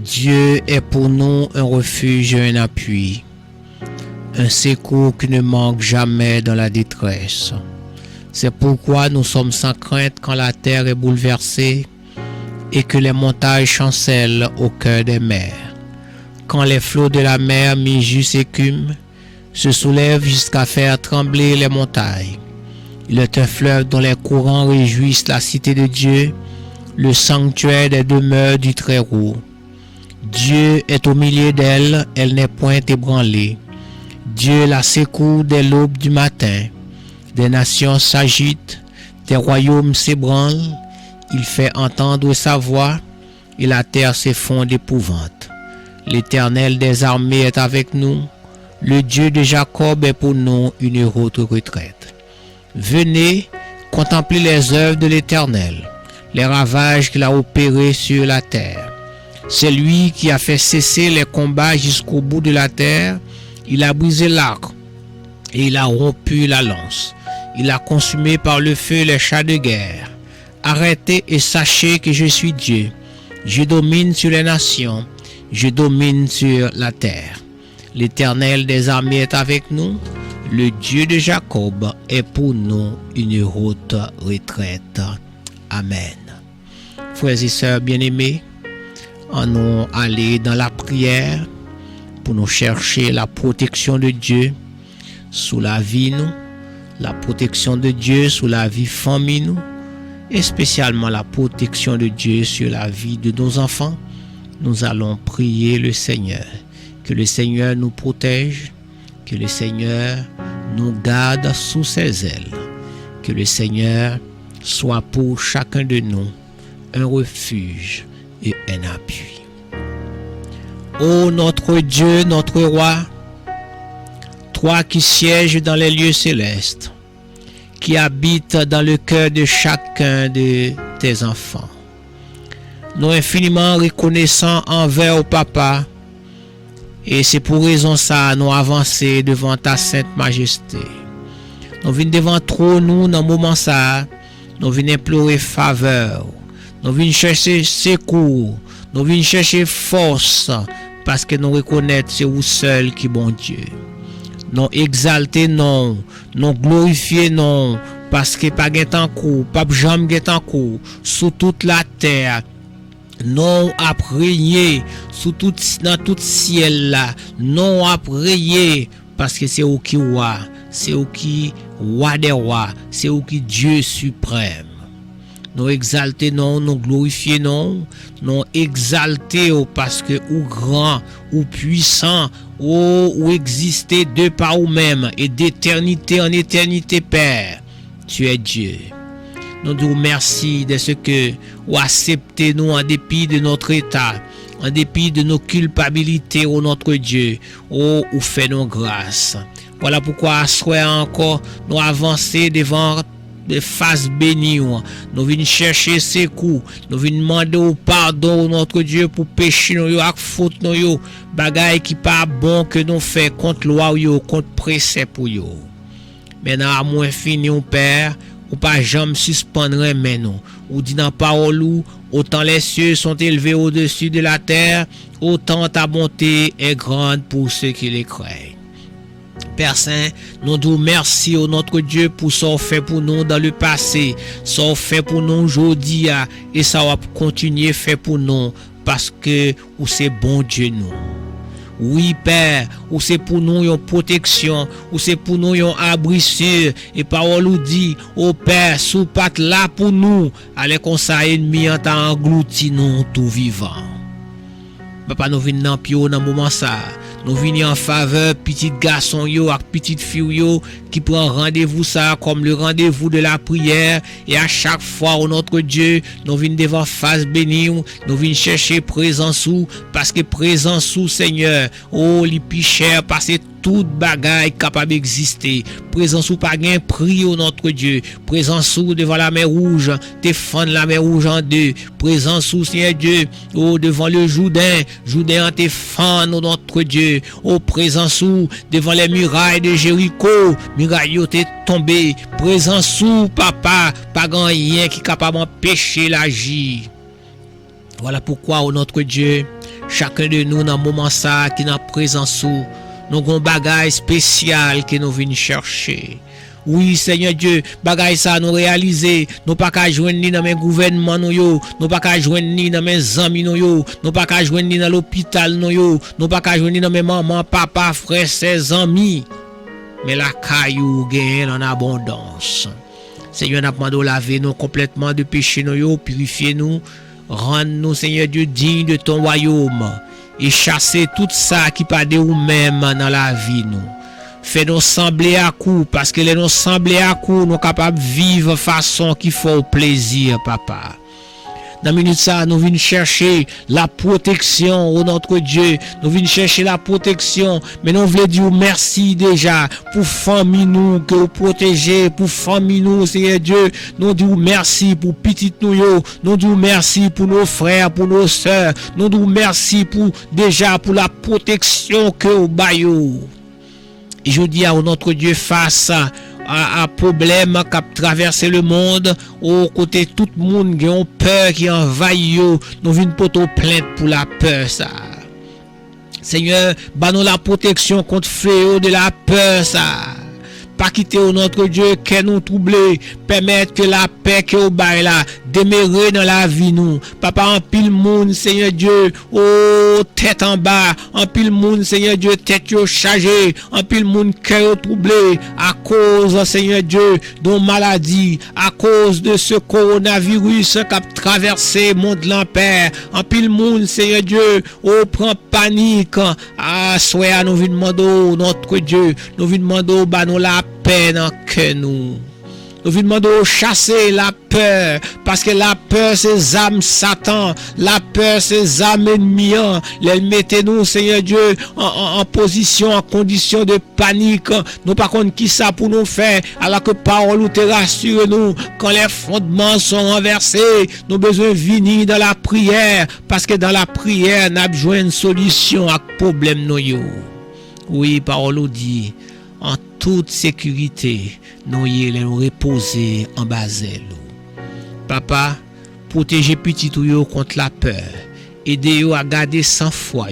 Dieu est pour nous un refuge et un appui, un secours qui ne manque jamais dans la détresse. C'est pourquoi nous sommes sans crainte quand la terre est bouleversée et que les montagnes chancellent au cœur des mers. Quand les flots de la mer, mi-jus écument, se soulèvent jusqu'à faire trembler les montagnes. Il est un fleuve dont les courants réjouissent la cité de Dieu, le sanctuaire des demeures du Très-Haut. Dieu est au milieu d'elle, elle n'est point ébranlée. Dieu la secoue dès l'aube du matin. Des nations s'agitent, des royaumes s'ébranlent, il fait entendre sa voix, et la terre s'effondre d'épouvante. L'Éternel des armées est avec nous, le Dieu de Jacob est pour nous une haute retraite. Venez, contemplez les œuvres de l'Éternel, les ravages qu'il a opérés sur la terre. C'est lui qui a fait cesser les combats jusqu'au bout de la terre, il a brisé l'arc et il a rompu la lance. Il a consumé par le feu les chars de guerre. Arrêtez et sachez que je suis Dieu. Je domine sur les nations, je domine sur la terre. L'Éternel des armées est avec nous, le Dieu de Jacob est pour nous une haute retraite. Amen. Frères et sœurs bien-aimés, allons aller dans la prière pour nous chercher la protection de Dieu sous la vie nous, la protection de Dieu sur la vie famille nous, et spécialement la protection de Dieu sur la vie de nos enfants. Nous allons prier le Seigneur. Que le Seigneur nous protège, que le Seigneur nous garde sous ses ailes, que le Seigneur soit pour chacun de nous un refuge et un appui. Ô notre Dieu, notre Roi, toi qui sièges dans les lieux célestes, qui habites dans le cœur de chacun de tes enfants, nous infiniment reconnaissants envers au Papa, et c'est pour raison ça nous avancer devant ta sainte majesté. Nous venons devant trop nous dans le moment ça, nous venons implorer faveur, nous venons chercher secours, nous venons chercher force, parce que nous reconnaissons c'est vous seul qui est bon Dieu. Nous exalter non, nous glorifier non, parce que pas gain coup, pas jamais gain coup sur toute la terre. Non à prier sous tout dans tout ciel là, non à prier parce que c'est où qui roi, c'est où qui roi des rois, c'est où qui Dieu suprême. Nous exalter non, nous glorifier non, nous exalter parce que ou grand, ou puissant, ou exister de par ou même et d'éternité en éternité Père, tu es Dieu. Nous nous remercions de ce que vous acceptez nous en dépit de notre état, en dépit de nos culpabilités, ô notre Dieu, ô ou fait nos grâces. Voilà pourquoi à soir encore nous avancer devant des faces bénies. Nous venons chercher secours, nous venons demander au pardon notre Dieu pour pécher nous ak faute nous bagay qui pas bon que nous fait contre loi yo, contre précepte yo. Maintenant à moins fini au Père, ou pas jamais suspendre mais non. Ou dit dans parole ou autant les cieux sont élevés au-dessus de la terre, autant ta bonté est grande pour ceux qui les craignent. Père Saint, nous disons merci au notre Dieu pour ce qu'il fait pour nous dans le passé, ce qu'il fait pour nous aujourd'hui et ça va continuer faire pour nous parce que c'est bon Dieu nous. Oui Père, ou c'est pour nous une protection, ou c'est pour nous un abri sûr, et parole nous dit, oh Père, sous pas là pour nous, allez comme ça ennemi en t'a englouti nous tout vivant. Papa nous venons dans pio dans moment ça. Nous venons en faveur petit garçon yo ak petite fille yo qui prend rendez-vous ça comme le rendez-vous de la prière et à chaque fois au notre Dieu nous venons devant face bénie nous venons chercher présence ou parce que présence ou Seigneur oh li plus cher parce que toute bagaille capable d'exister présence ou pas gain prix au notre Dieu présence ou devant la mer rouge te fendre la mer rouge en deux présence ou Seigneur Dieu oh devant le Jourdain te fendre au notre Dieu oh présence ou devant les murailles de Jéricho muraille yo te tombé présence ou papa pas grand rien qui capable d'empêcher l'agir. Voilà pourquoi oh notre Dieu chacun de nous dans moment ça qui dans présence où nous avons bagage spécial que nous venons chercher. Oui, Seigneur Dieu, bagay ça nous réaliser, nous pas qu'à joindre ni dans mes gouvernements nous pas qu'à joindre ni dans mes amis nous pas qu'à joindre ni dans l'hôpital nous pas qu'à joindre ni dans mes maman, papa, frères, ses amis. Mais la caillou gagne en abondance. Seigneur, nous demandons laver nous complètement de péché purifier nous, rendre nous, Seigneur Dieu, dignes de ton royaume et chasser tout ça qui pas de ou même dans la vie nous. Fais-nous sembler à coup, parce que les nous sembler à coup, nous capables de vivre façon qui fait plaisir, papa. Dans minute ça, nous venons chercher la protection, oh notre Dieu. Nous venons chercher la protection. Mais nous voulons dire merci déjà pour famille nous que vous protégez, pour famille nous, Seigneur Dieu. Nous disons merci pour petit nous. Nous disons merci pour nos frères, pour nos sœurs. Nous disons merci pour déjà pour la protection que vous baillez. Et je dis à notre Dieu face à problème qui a traversé le monde, au côté tout le monde qui a peur, qui envahit, nous venons porter plainte pour la peur ça. Seigneur, nous la protection contre fléau de la peur ça. Pas quitter notre Dieu que nous troubler, permettre que la paix que au bail là demeurer dans la vie nous. Papa en pile monde Seigneur Dieu, oh tête en bas, en pile monde Seigneur Dieu tête yo chargé, en pile monde cœur troublé à cause Seigneur Dieu de maladie, à cause de ce coronavirus qui a traversé monde l'enfer. En pile monde Seigneur Dieu, oh prend panique. Ah soyez nous venons demander notre Dieu, nous venons demander bah nous la paix dans que nous. Nous venons demander chasser la peur, parce que la peur c'est âme Satan, la peur c'est âme ennemi. Les mettez-nous, Seigneur Dieu, en position, en condition de panique. Nous par contre qui ça pour nous faire, alors que parole ou te rassure nous, quand les fondements sont renversés, nous avons besoin de venir dans la prière, parce que dans la prière, nous avons besoin d'une solution à problème nous. Oui, parole nous dit, en toute sécurité, nous allons reposer en bas d'elle. Papa, protégez petit ou contre la peur. Aidez-vous à garder sans foi.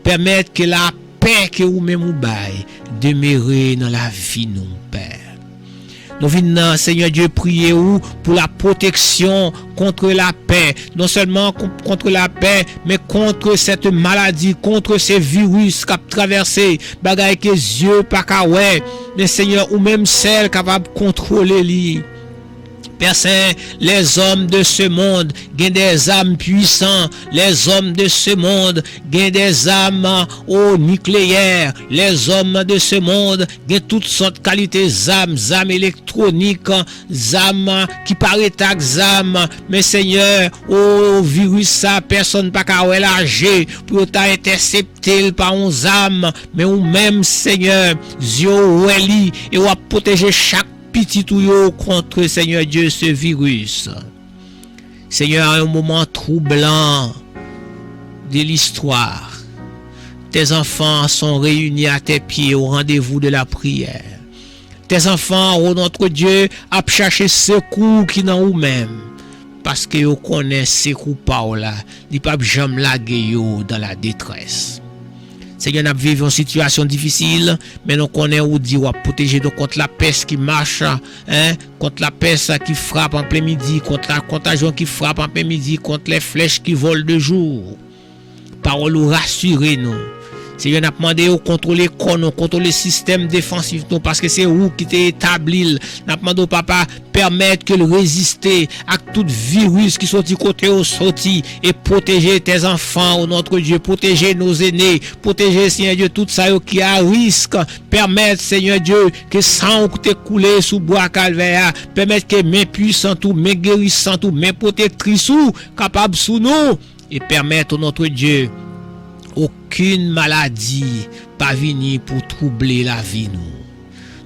Permettez que la paix que vous même bail demeure dans la vie nous, Père. Nous venons, Seigneur Dieu, prier pour la protection contre la paix. Non seulement contre la paix, mais contre cette maladie, contre ces virus qui ont traversé. Bagaille que Dieu pas qu'à ouais. Mais Seigneur, ou même celle capable de contrôler lui. Père Saint, les hommes de ce monde gagnent des âmes puissantes. Les hommes de ce monde gagnent des âmes au nucléaire. Les hommes de ce monde gagnent toutes sortes de qualités âmes électroniques, âmes qui paraissent âmes. Mais Seigneur, au virus ça, personne pas qu'à élargir pour t'intercepter par uns âmes. Mais ou même Seigneur, Dieu Weli et ou à protéger chaque petit ou contre Seigneur Dieu ce virus. Seigneur, un moment troublant de l'histoire. Tes enfants sont réunis à tes pieds au rendez-vous de la prière. Tes enfants, oh notre Dieu, a cherché secours qui n'ont ou même. Parce que vous connaissez secours par là, ils ne peuvent jamais laguer dans la détresse. Seigneur, nous vivons une situation difficile, mais nous connaissons où dire protéger nous contre la peste qui marche, contre la peste qui frappe en plein midi, contre la contagion qui frappe en plein midi, contre les flèches qui volent de jour. Parole ou rassurez nous. Seigneur, nous demandé au contrôler nous, contrôler le système défensif nous, parce que c'est vous qui t'es établi. Nous demandé au papa permettre que le résister à tout virus qui sorti côté au sorti et protéger tes enfants, oh notre Dieu, protéger nos aînés, protéger Seigneur Dieu tout ça qui a risque, permettre Seigneur Dieu que sang qui t'est coulé sous bois calvaire, permettre que mes puissants tout, mes guérissants tout, mes protectrices ou capables sous nous et permettre oh notre Dieu aucune maladie pas venir pour troubler la vie nous.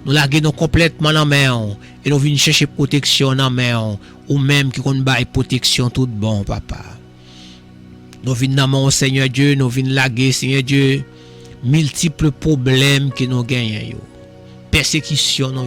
Nous la gagnons complètement dans main et nous venons chercher protection dans main ou même qui qu'on baille protection tout bon papa. Nous venons dans main Seigneur Dieu, nous venons laguer Seigneur Dieu multiples problèmes que nous gagnons. Persécution nous.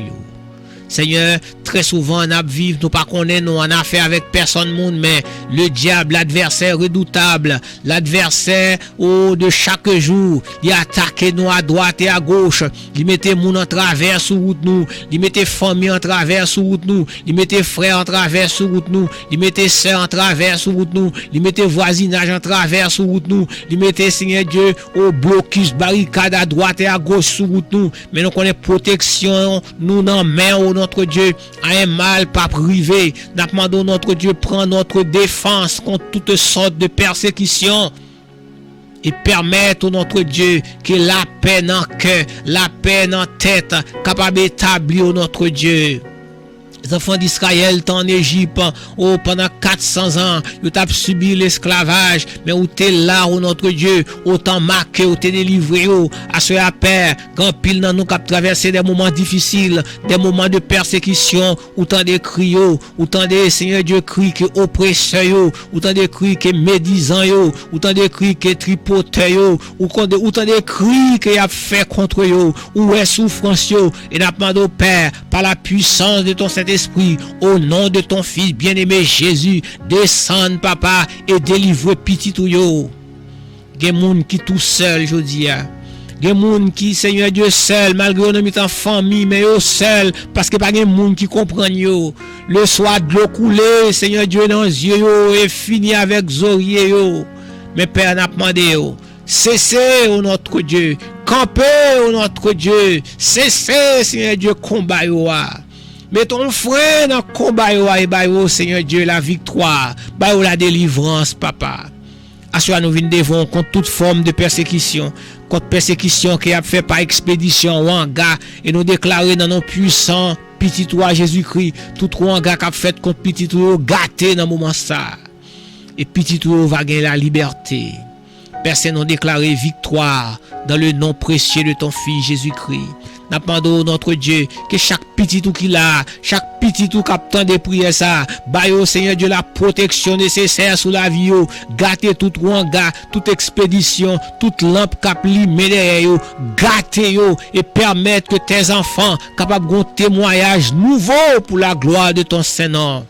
Seigneur, très souvent, nous vivons, nous pas connaissons, nous en affaire avec personne monde, mais le diable, l'adversaire redoutable, l'adversaire de chaque jour, il attaque nous à droite et à gauche, il mettait moun en travers sur route nous, il mettait famille en travers sur route nous, il mettait frère en travers sur route nous, il mettait sœur en travers sur route nous, il mettait voisinage en travers sur route nous, il mettait Seigneur Dieu au blocus, barricade à droite et à gauche sur route nous, mais nous connaissons protection, nous n'en main au notre Dieu, à un mal pas privé, nous demandons notre Dieu prend notre défense contre toutes sortes de persécutions. Et permettre au notre Dieu que la paix dans cœur, la paix dans tête, capable d'établir au notre Dieu. Les enfants d'Israël étaient en Égypte pendant 400 ans, ils ont subi l'esclavage, mais où t'es là, au notre Dieu, autant marqué, où t'es délivré, à ce père, quand pile dans nous qui traversé des moments difficiles, des moments de persécution, autant de cris, autant de Seigneur Dieu cris que oppresseurs, autant de cris que médisants, autant de cris que tripoteurs, autant de cris que y a fait contre eux, où est souffrance, et n'a demandé au Père, par la puissance de ton Saint-Esprit, au nom de ton Fils bien-aimé Jésus, descends papa et délivre petit ou yo. Gen moun qui tout seul jodi a. Gen moun qui Seigneur Dieu seul malgré on est en famille mais yo seul parce que pas gen moun qui comprend yo. Le soir de l'eau coulé Seigneur Dieu dans les yeux yo et fini avec zorier yo. Mais Père n'a demandé yo. Cessez au notre Dieu, campez au notre Dieu, cessez Seigneur Dieu combat yo. Mais ton frère dans le combat, et bah, Seigneur Dieu, la victoire, bah, la délivrance, papa. À cela, nous venons devant contre toute forme de persécution, contre persécution qui a fait par expédition ou en gars, et nous déclarer dans nos puissants, petit toi Jésus-Christ, tout en gars qui a fait contre petit toi, gâté dans le moment ça. Et petit toi va gagner la liberté. Personne n'a déclaré victoire dans le nom précieux de ton Fils Jésus-Christ. Nous demandons notre Dieu que chaque petit tout qu'il a, chaque petit tout captant de prières ça, baille au Seigneur Dieu la protection nécessaire sous la vie, gâter tout ouanga, toute expédition, toute lampe cap limé derrière, gâter et permettre que tes enfants capables d'un témoignage nouveau pour la gloire de ton Saint-Nom.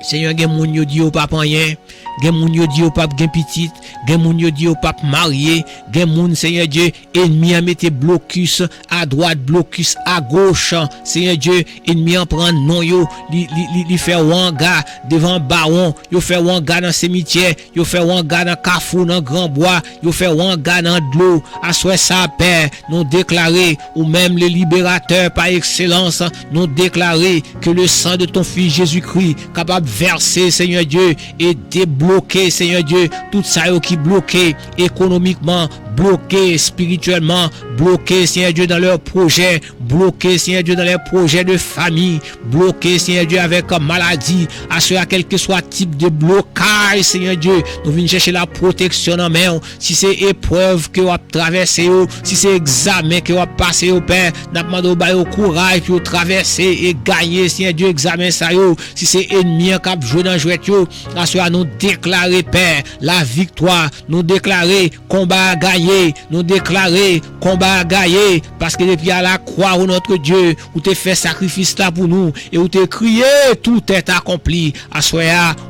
Seigneur, gen moun yo di yo pas rien, gen moun yo di yo pas gen petit, gen moun yo di yo pas marié, gen moun Seigneur Dieu, ennemi a mette blocus à droite, blocus à gauche. Seigneur Dieu, ennemi en prend non yo, li fait wanga devant baron, yo fait wanga dans cimetière, yo fait wanga dans Carrefour dans Grand Bois, yo fait wanga dans de l'eau. À souhait ça Père, nous déclarer ou même le libérateur par excellence, nous déclarer que le sang de ton Fils Jésus-Christ capable verser Seigneur Dieu et débloquer Seigneur Dieu tout ça qui bloqué économiquement, bloqué spirituellement, bloqué Seigneur Dieu dans leurs projets, bloqué Seigneur Dieu dans leurs projets de famille, bloqué Seigneur Dieu avec maladie, à quel que soit type de blocage Seigneur Dieu, nous venons chercher la protection en main. Si c'est épreuve que vous avez traversé, si c'est examen que vous avez passé au Père, nous demandons au courage pour traverser et gagner Seigneur Dieu examen ça yo. Si c'est ennemi qui a joué dans jouet yo, à nous déclarer Père la victoire, nous déclarer combat à gagner, nous déclarer combat à gagner, parce que depuis à la croix où notre Dieu, où tu fait sacrifice là pour nous, et où tu crié, tout est accompli. À soi,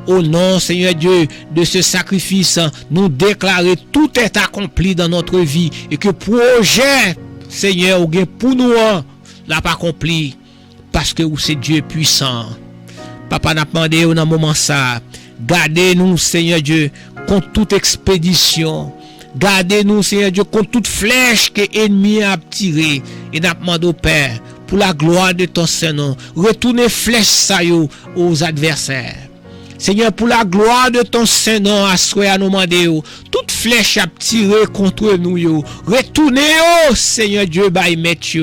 au nom Seigneur Dieu de ce sacrifice, nous déclarer tout est accompli dans notre vie, et que projet Seigneur ou pour nous l'a pas accompli, parce que c'est Dieu puissant. Papa n'a demandé dans un moment ça, gardez-nous Seigneur Dieu contre toute expédition. Gardez-nous, Seigneur Dieu, contre toute flèche que l'ennemi a tirée. Et nous demandons au Père, pour la gloire de ton Saint-Nom, retournez flèche ça aux adversaires. Seigneur, pour la gloire de ton Saint-Nom, à nous demander, toute flèche a tiré contre nous, retournez, Seigneur Dieu, by mettre,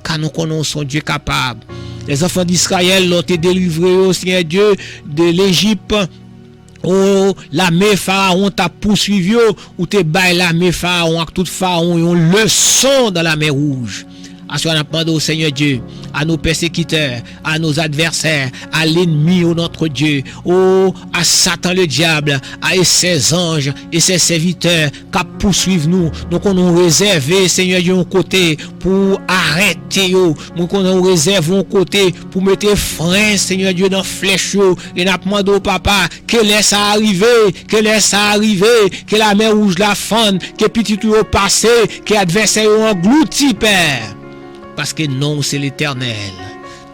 car nous connaissons Dieu capable. Les enfants d'Israël l'ont été délivrés, Seigneur Dieu, de l'Égypte. Oh, l'armée pharaon t'a poursuivi ou t'es bail l'armée pharaon avec tout pharaon une leçon dans la mer rouge. À ce qu'on a demandé au Seigneur Dieu, à nos persécuteurs, à nos adversaires, à l'ennemi, ô notre Dieu, ô à Satan le diable, à ses anges et ses serviteurs qui poursuivent nous. Donc on nous réserve, Seigneur Dieu, un côté pour arrêter, nous qu'on nous réserve un côté pour mettre frein, Seigneur Dieu, dans flèche, et nous demandons au papa que laisse ça arriver, que la mer rouge la fende, que petit tout passé, que l'adversaire englouti, Père. Parce que non, c'est l'Éternel.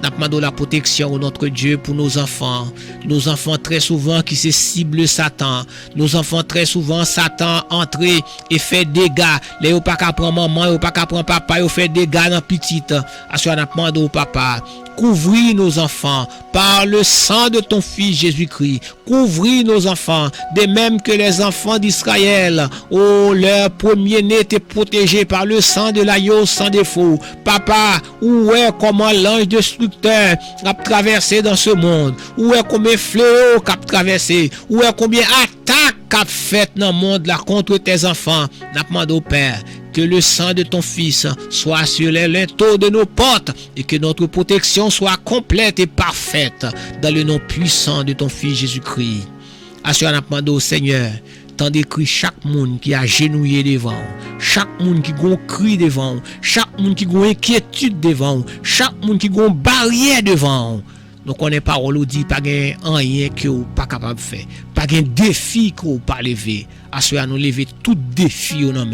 Nous demandons la protection de notre Dieu pour nos enfants. Nos enfants très souvent qui se ciblent Satan. Nos enfants très souvent Satan entre et fait dégâts. Les pas qu'à prendre maman, pas qu'à prendre papa, ils fait dégâts dans petite. Assurez nous demandons au papa. Couvrir nos enfants par le sang de ton fils Jésus-Christ. Couvrir nos enfants, de même que les enfants d'Israël. Oh, leur premier-né était protégé par le sang de l'agneau sans défaut. Papa, où est comment l'ange destructeur a traversé dans ce monde? Où est combien fléaux qu'a traversé? Où est combien attaques qu'a fait dans le monde là contre tes enfants? N'a demandé au Père que le sang de ton Fils soit sur les linteaux de nos portes et que notre protection soit complète et parfaite dans le nom puissant de ton Fils Jésus-Christ. Assure-nous, Seigneur, tant d'écrit chaque monde qui a genouillé devant, chaque monde qui a un cri devant, chaque monde qui a une inquiétude devant, chaque monde qui a une barrière devant. Donc on n'est pas dit pas rien que vous pas capable de faire, pas un défi que vous pas lever. Assurez nous lever tout défi au nom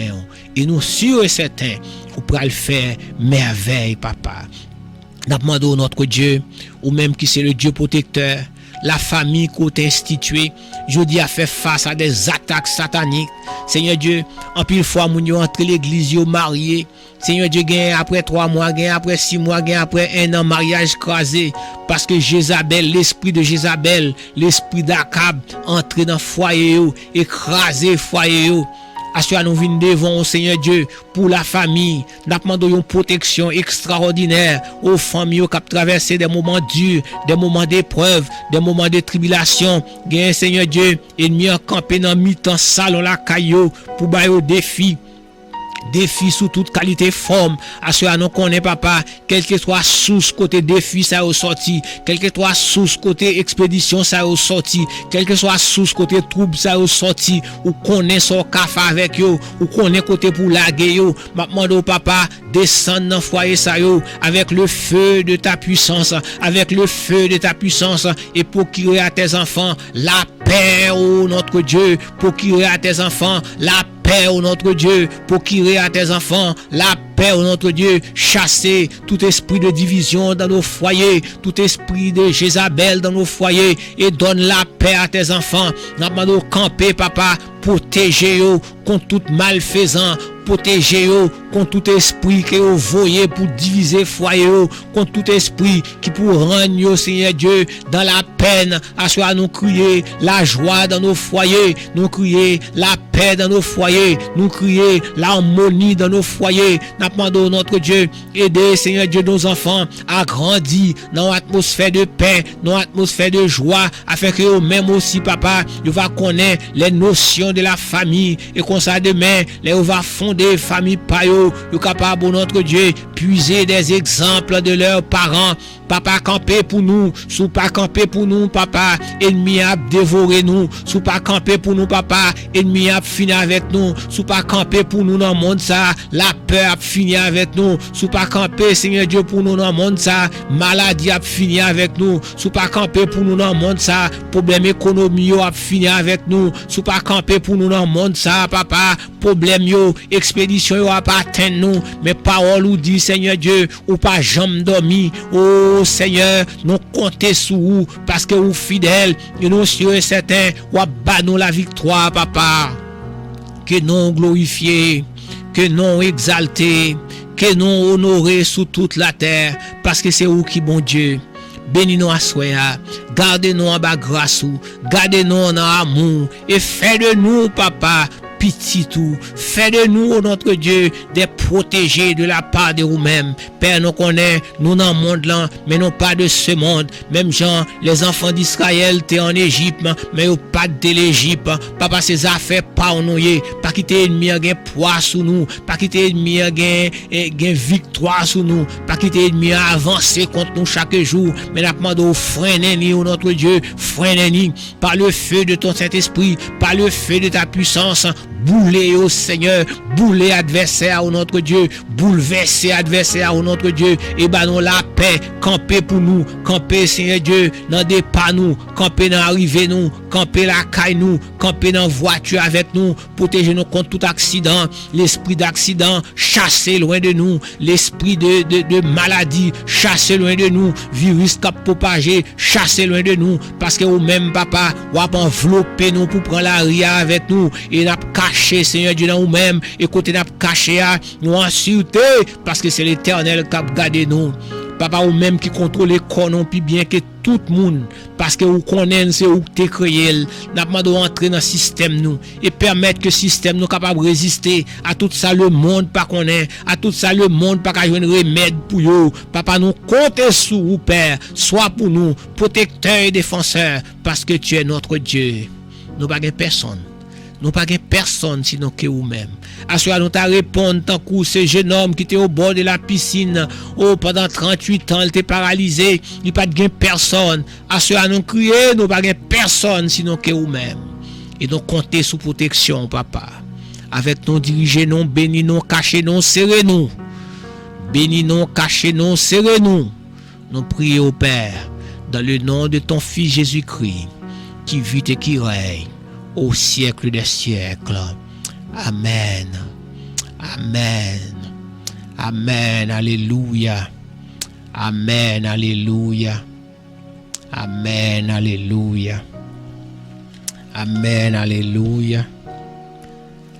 et nous sûrs et certains vous pourrez le faire merveille papa. Nous demandons notre Dieu ou même qui c'est le Dieu protecteur, la famille qu'on t'a instituée, je dis à faire face à des attaques sataniques. Seigneur Dieu, en pile fois moun yo entre l'église yo marié. Seigneur Dieu, gagne après 3 mois, gagne après 6 mois, gagne après 1 an mariage crasé parce que Jézabel, l'esprit de Jézabel, l'esprit d'Akab entré dans foyer yo, écrasé foyer yo. Assure nous venir devant au Seigneur Dieu pour la famille. Nous demandons une protection extraordinaire aux familles qui ont traversé des moments durs, des moments d'épreuve, des moments de tribulation. Gagne Seigneur Dieu, ennemi en campé dans mi-temps salon la caillou pour bailler au défi. Défi sous toute qualité forme. Assure nous connaît papa, quel que soit source côté défi ça est sorti, quel que soit source côté expédition ça est sorti, quel que soit source côté trouble ça est sorti, ou connaît son café avec yo, ou connaît côté pour laguer yo. Demande au papa descendre dans foyer ça yo avec le feu de ta puissance, avec le feu de ta puissance et procurer à tes enfants la paix, oh notre Dieu, procurer à tes enfants la paix, oh notre Dieu, procurer à tes enfants la paix, oh notre Dieu, chasser tout esprit de division dans nos foyers, tout esprit de Jézabel dans nos foyers et donne la paix à tes enfants. Nous demandons camper, papa, protéger-eux contre tout malfaisant, protéger-eux contre tout esprit qui est voyé pour diviser foyer, contre tout esprit qui pour rendre, Seigneur Dieu, dans la peine. Assois nous crier la joie dans nos foyers, nous crier la paix dans nos foyers, nous crier l'harmonie dans nos foyers. Nous demandons notre Dieu, aider, Seigneur Dieu, nos enfants à grandir dans l'atmosphère de paix, dans l'atmosphère de joie, afin que eux-mêmes aussi, papa, ils vont connaître les notions de la famille et qu'on ça demain, les va fonder famille payo, ils capable notre Dieu puiser des exemples de leurs parents. Papa camper pour nous, sous pas camper pour nous, papa, ennemi a dévoré nous, sous pas camper pour nous, papa, ennemi a fini avec nous, sous pas camper pour nous dans le monde ça, la peur a fini avec nous, sous pas camper, Seigneur Dieu, pour nous dans le monde ça, maladie a fini avec nous, sous pas camper pour nous dans le monde ça, problème économique a fini avec nous, sous pas camper pour nous dans le monde ça, papa, problème yo, expédition yo a pas atteindre nous, mais parole ou dit, Seigneur Dieu, ou pas jamais dormi, oh Seigneur, nous comptons sur vous parce que vous fidèles et nous sommes certains ou nous la victoire, papa. Que nous glorifier, que nous exalter, que nous honorer sous toute la terre parce que c'est vous qui bon Dieu. Bénis-nous à soi, gardez-nous en bas grâce, gardez-nous en amour et faites de nous, papa, petit tout. Fais de nous, oh notre Dieu, des protégés de la part de vous-même. Père, nous connaissons, nous dans le monde là, mais non pas de ce monde. Même Jean, les enfants d'Israël, t'es en Égypte, mais ils pas de l'Égypte. Papa, ces affaires pas en nous, pas quitter ennemi gain poids sous nous, pas quitter ennemi gain victoire sous nous, pas quitter ennemi avancer contre nous chaque jour. Mais nous demandons freiner nous, notre Dieu, freiner par le feu de ton Saint-Esprit, par le feu de ta puissance. Bouler au Seigneur, bouler adversaire au notre Dieu, bouleverser adversaire au notre Dieu, et ben nous la paix, camper pour nous, camper Seigneur Dieu, dans des pas nous, camper dans arriver nous, camper la caille nous, camper dans voiture avec nous, protéger nous contre tout accident, l'esprit d'accident, chasser loin de nous, l'esprit de maladie, chasser loin de nous, virus cap propagé, chasser loin de nous, parce que vous même papa, ou envelopper nous pour prendre la ria avec nous, et n'a caché Seigneur Dieu dans nous-mêmes, et côté n'a caché à nous en sûreté, parce que c'est l'Éternel qui a gardé nous. Papa, ou même qui contrôle les corps non plus bien que tout le monde, parce que vous connaissez, c'est où tu es créé. Nous demandons d'entrer dans le système nous, et permettre que le système nous capable de résister à tout ça le monde pas connaît, à tout ça le monde pas jouer un remède pour vous. Papa, nous comptons sur vous, Père, soit pour nous, protecteur et défenseur, parce que tu es notre Dieu. Nous n'avons pas personne. Nous pas personne sinon que vous-même. Assois nous t'a répondre tant que ce jeune homme qui était au bord de la piscine, pendant 38 ans, il était paralysé, il pas de personne. Assois nous crier, nous pas personne sinon que vous-même. Et donc comptez sous protection, papa. Avec nous diriger nous, bénis nous, cachez nous, serrez nous. Bénis nous, cachez nous, serrez nous. Nous prions au Père dans le nom de ton Fils Jésus-Christ qui vit et qui règne au siècle des siècles. Amen. Amen. Amen. Alléluia. Amen. Alléluia. Amen. Alléluia. Amen. Alléluia.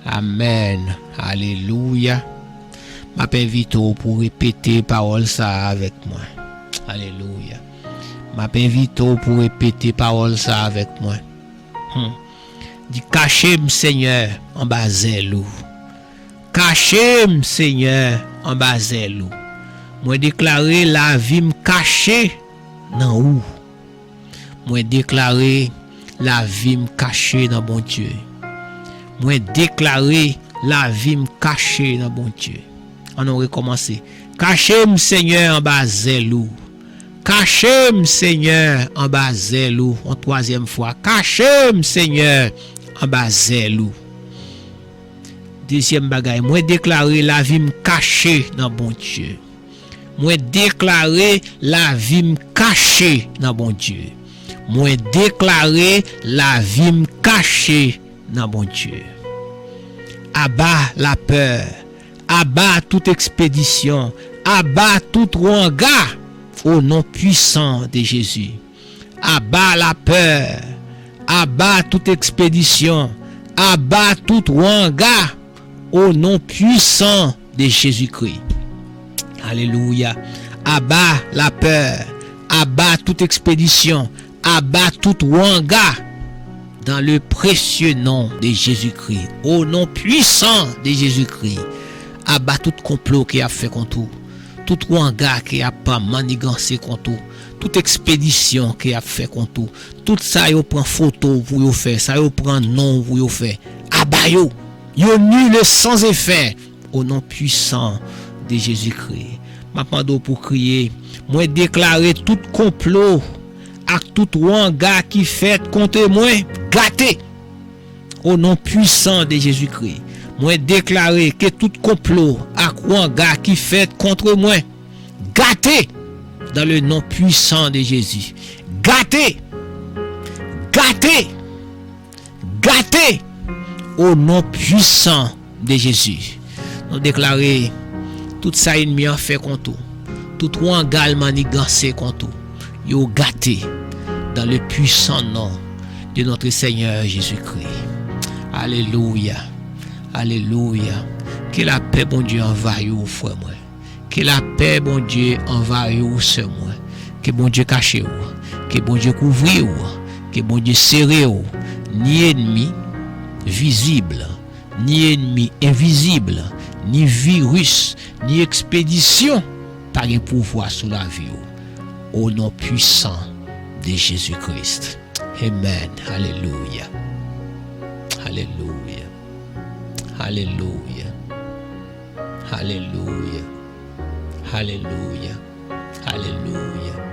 Amen. Alléluia. Je m'invite pour répéter parole ça avec moi. Alléluia. Je m'invite pour répéter parole ça avec moi. Dis cachez-moi Seigneur en bas zèlou. Cachez-moi Seigneur en bas zèlou. Moi déclarer la vie me cachée dans où? Moi déclarer la vie me cachée dans bon Dieu. Moi déclarer la vie me cachée dans bon Dieu. On a recommencé. Cachez-moi Seigneur en bas zèlou. Cachez-moi Seigneur en bas zèlou. En troisième fois. Cachez-moi Seigneur en bas zèlou. Deuxième bagaille, moi déclarer la vie me cachée dans bon Dieu. Moi déclarer la vie me cachée dans bon Dieu. Moi déclarer la vie me cachée dans bon Dieu. Abat la peur, abat toute expédition, abat tout regard au nom puissant de Jésus. Abat la peur, abat toute expédition, abat tout regard au nom puissant de Jésus-Christ. Alléluia. Abat la peur, abat toute expédition, abat tout regard dans le précieux nom de Jésus-Christ. Au nom puissant de Jésus-Christ. Abat tout complot qui a fait contre tout. Tout regard qui a pas manigancé contre tout. Toute expédition qui a fait contre tout. Tout ça, yo prend photo pour yo faire. Ça, yo prend nom pour yo faire. Abat yo. Yo nul sans effet. Au nom puissant de Jésus-Christ. M'appelle pour crier. Moi déclarer tout complot. Avec tout regard qui fait contre moi. Gâté. Au nom puissant de Jésus-Christ. Moi déclarer que tout complot avec regard qui fait contre moi. Gâté. Dans le nom puissant de Jésus. Gâté. Gâté. Gâté. Au nom puissant de Jésus. Nous déclarer tout ça ennemi a fait contre tout regard manigancé contre yo gâté dans le puissant nom de notre Seigneur Jésus-Christ. Alléluia. Alléluia. Que la paix, bon Dieu, envahisse vous, frère moi. Que la paix, bon Dieu, envahisse vous, sœur moi. Que bon Dieu cache vous. Que bon Dieu couvre vous. Que bon Dieu serre vous. Ni ennemi visible, ni ennemi invisible, ni virus, ni expédition, pas de pouvoir sur la vie. Au nom puissant de Jésus-Christ. Amen. Alléluia. Alléluia. Alléluia. Alléluia. Alléluia. Alléluia.